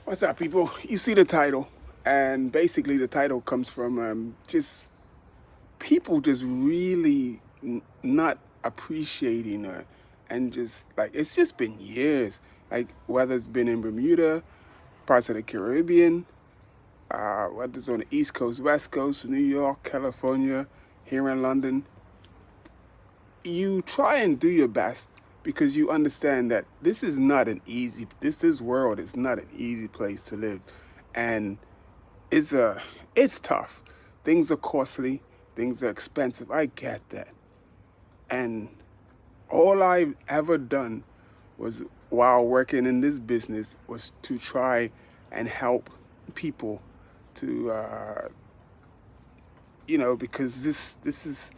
What's up, people? You see the title, and basically the title comes from just people just really not appreciating and just like it's just been years. Like whether it's been in Bermuda, parts of the Caribbean, whether it's on the East Coast, West Coast, New York, California, here in London, you try and do your best because you understand that this is not an easy this world is not an easy place to live, and it's tough. Things are costly, things are expensive. I get that. And all I've ever done was while working in this business was to try and help people to because this is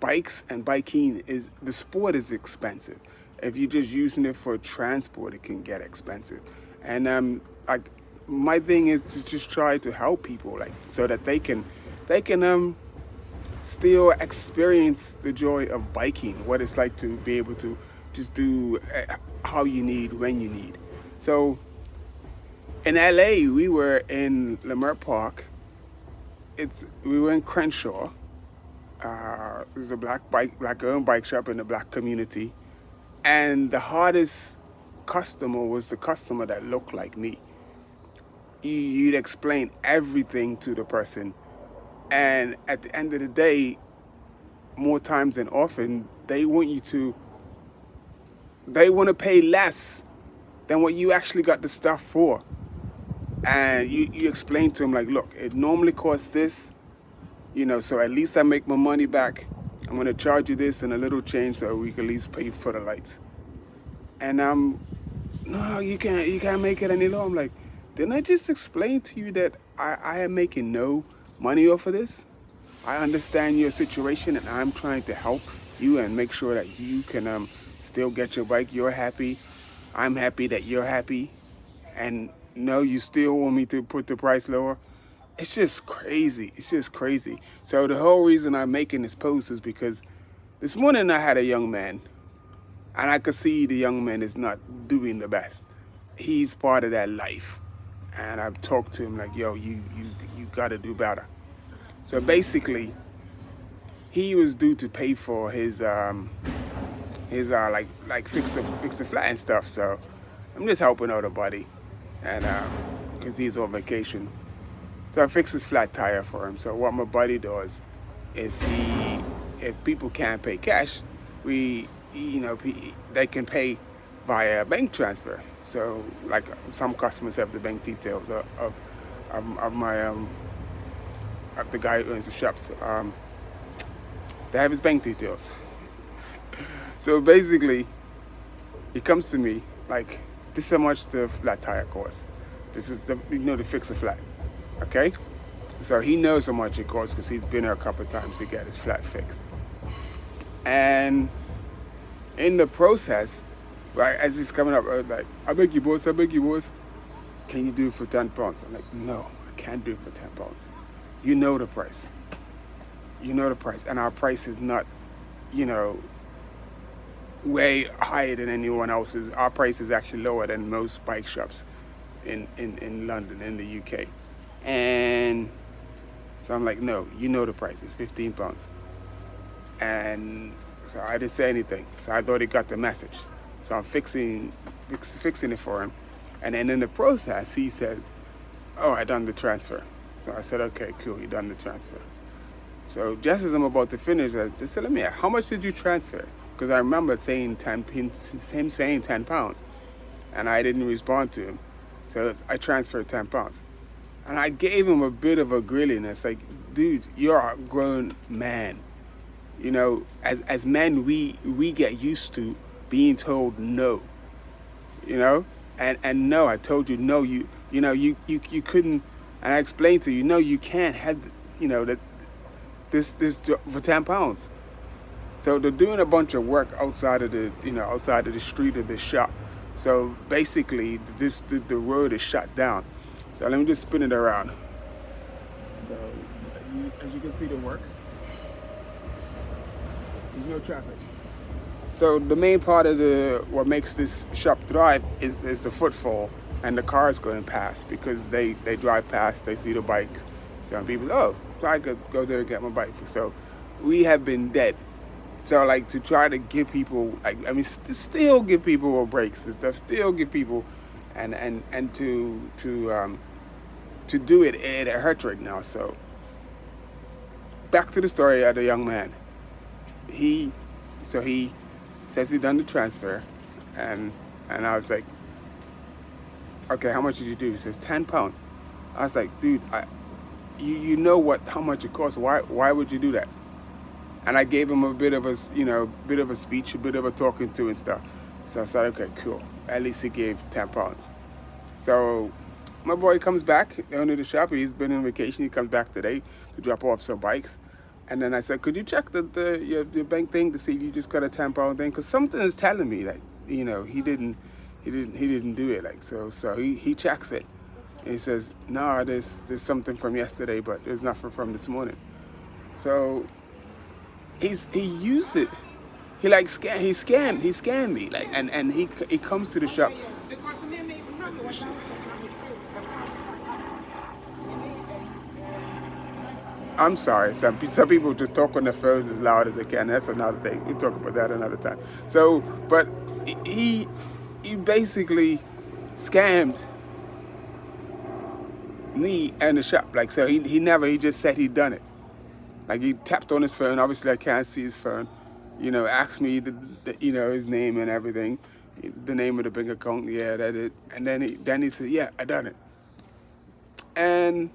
bikes and biking is the sport is expensive. If you're just using it for transport, it can get expensive. And like my thing is to just try to help people, like so that they can still experience the joy of biking, what it's like to be able to just do how you need when you need. So in LA, we were in Lamar Park. We were in Crenshaw. It was a black owned bike shop in the black community, and the hardest customer was the customer that looked like me. You'd explain everything to the person, and at the end of the day, more times than often, they want to pay less than what you actually got the stuff for. And you explain to them like, look, it normally costs this, so at least I make my money back. I'm going to charge you this and a little change so we can at least pay for the lights. And no, you can't make it any lower. I'm like, didn't I just explain to you that I am making no money off of this? I understand your situation and I'm trying to help you and make sure that you can still get your bike. You're happy. I'm happy that you're happy. And no, you still want me to put the price lower? It's just crazy. It's just crazy. So the whole reason I'm making this post is because this morning I had a young man, and I could see the young man is not doing the best. He's part of that life. And I've talked to him like, yo, you gotta do better. So basically, he was due to pay for his like fix the flat and stuff. So I'm just helping out a buddy, and because he's on vacation. So I fixed his flat tire for him. So what my buddy does is if people can't pay cash, they can pay via bank transfer. So like some customers have the bank details of my of the guy who owns the shops. They have his bank details. So basically, he comes to me like, this is how much the flat tire costs. This is to fix a flat. Okay, so he knows how much it costs because he's been there a couple of times to get his flat fixed. And in the process, right, as he's coming up, I was like, I beg you, boss, can you do it for £10? I'm like, no, I can't do it for £10. You know the price. And our price is not, way higher than anyone else's. Our price is actually lower than most bike shops in London, in the UK. And so I'm like, no, you know the price, it's £15. And so I didn't say anything. So I thought he got the message. So I'm fixing it for him. And then in the process, he says, oh, I done the transfer. So I said, okay, cool, you done the transfer. So just as I'm about to finish, they said, let me ask, how much did you transfer? Because I remember saying him saying £10, and I didn't respond to him. So I transferred £10. And I gave him a bit of a grilling. It's like, dude, you're a grown man. As men, we get used to being told no. And no, I told you no. You couldn't. And I explained to you, no, you can't have that this for £10. So they're doing a bunch of work outside of the street of the shop. So basically, the road is shut down. So let me just spin it around. So as you can see the work, there's no traffic. So the main part of what makes this shop thrive is the footfall and the cars going past because they drive past, they see the bikes. So people, oh, so I could go there and get my bike. So we have been dead. So like to try to give people, like I mean, still give people breaks and stuff, still give people, and to do it, it hurts right now. So back to the story of the young man. He says he done the transfer, and I was like, okay, how much did you do? He says £10. I was like, dude, you know how much it costs. Why would you do that? And I gave him a bit of a speech, a bit of a talking to and stuff. So I said, okay, cool. At least he gave £10. So my boy comes back into the shop. He's been on vacation. He comes back today to drop off some bikes. And then I said, could you check the bank thing to see if you just got a £10 thing? Because something is telling me that he didn't do it. Like so he checks it. And he says, no, there's something from yesterday, but there's nothing from this morning. So he used it. He scammed me. Like and he comes to the shop. I'm sorry. Some people just talk on their phones as loud as they can. That's another thing. We'll talk about that another time. So, but he basically scammed me and the shop. Like, so he just said he'd done it. Like he tapped on his phone. Obviously, I can't see his phone. Asked me his name and everything, the name of the bank account. Yeah, that it. And then he said, yeah, I done it. And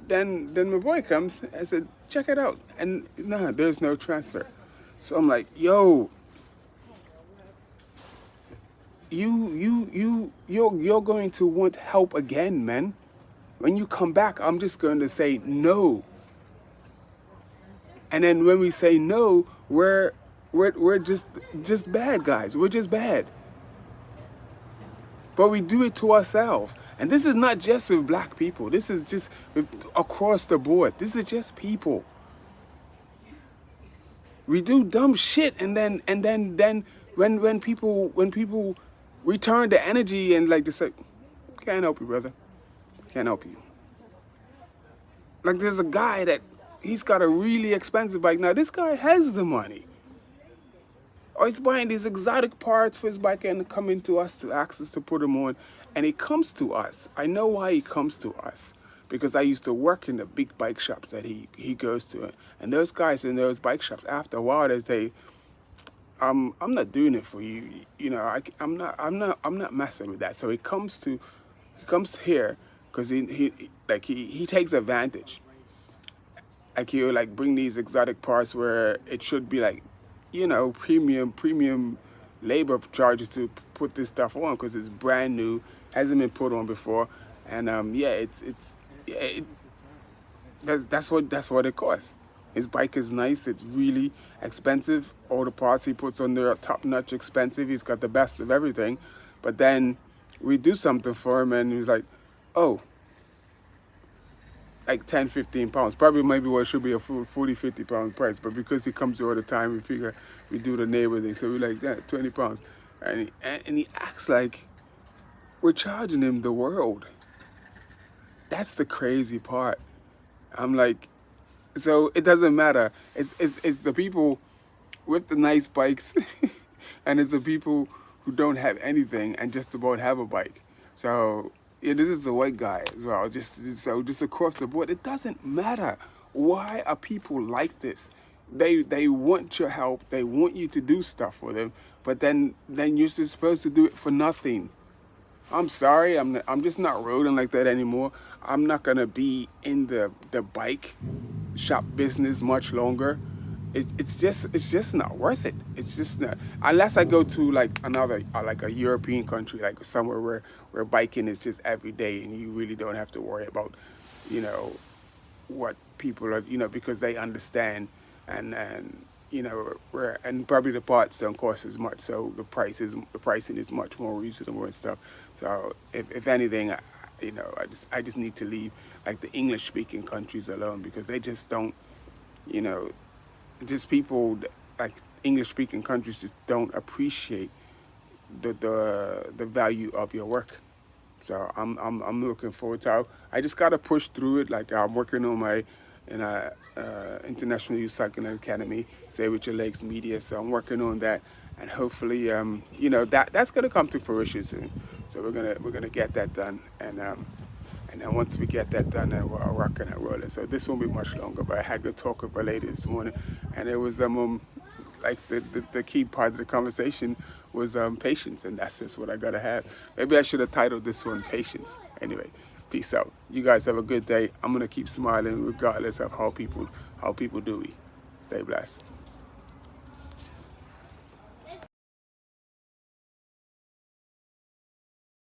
then my boy comes. I said, check it out. And nah, there's no transfer. So I'm like, yo, you're going to want help again, man. When you come back, I'm just going to say no. And then when we say no, we're just bad guys. We're just bad. But we do it to ourselves. And this is not just with black people. This is just across the board. This is just people. We do dumb shit, and then when people return the energy and like they say, can't help you, brother. Can't help you. Like there's a guy that he's got a really expensive bike. Now this guy has the money. Or he's buying these exotic parts for his bike and coming to us to ask us to put them on. And he comes to us. I know why he comes to us. Because I used to work in the big bike shops that he goes to. And those guys in those bike shops, after a while, they say, I'm not doing it for you. I'm not messing with that. So he comes here because he takes advantage. Like he'll like bring these exotic parts where it should be like, premium labor charges to put this stuff on because it's brand new, hasn't been put on before, and that's what it costs. His bike is nice. It's really expensive. All the parts he puts on there are top-notch expensive. He's got the best of everything, but then we do something for him, and he's like, oh. Like 10, 15 pounds. Probably maybe what should be a 40, 50 pound price. But because he comes here all the time, we figure we do the neighbor thing. So we're like, that 20 pounds. And he acts like we're charging him the world. That's the crazy part. I'm like, so it doesn't matter. It's the people with the nice bikes and it's the people who don't have anything and just about have a bike. So yeah, this is the white guy as well. Just across the board, it doesn't matter. Why are people like this? They want your help. They want you to do stuff for them, but then you're just supposed to do it for nothing. I'm sorry. I'm just not rolling like that anymore. I'm not gonna be in the bike shop business much longer. It's just not worth it. It's just not, unless I go to like another like a European country, like somewhere where biking is just every day and you really don't have to worry about what people are because they understand and probably the parts don't cost as much, so the pricing is much more reasonable and stuff. So if anything, I just need to leave like the English speaking countries alone because they just don't just people like English-speaking countries just don't appreciate the value of your work. So I'm looking forward to it. I just gotta push through it. Like I'm working on my International Youth Cycling Academy, Say With Your Legs Media. So I'm working on that, and hopefully, that's gonna come to fruition soon. So we're gonna get that done, and then once we get that done, then we're rocking and rolling. So this won't be much longer. But I had a good talk with a lady this morning, and it was like the key part of the conversation was patience, and that's just what I gotta have. Maybe I should have titled this one "Patience." Anyway, peace out. You guys have a good day. I'm gonna keep smiling regardless of how people do it. Stay blessed.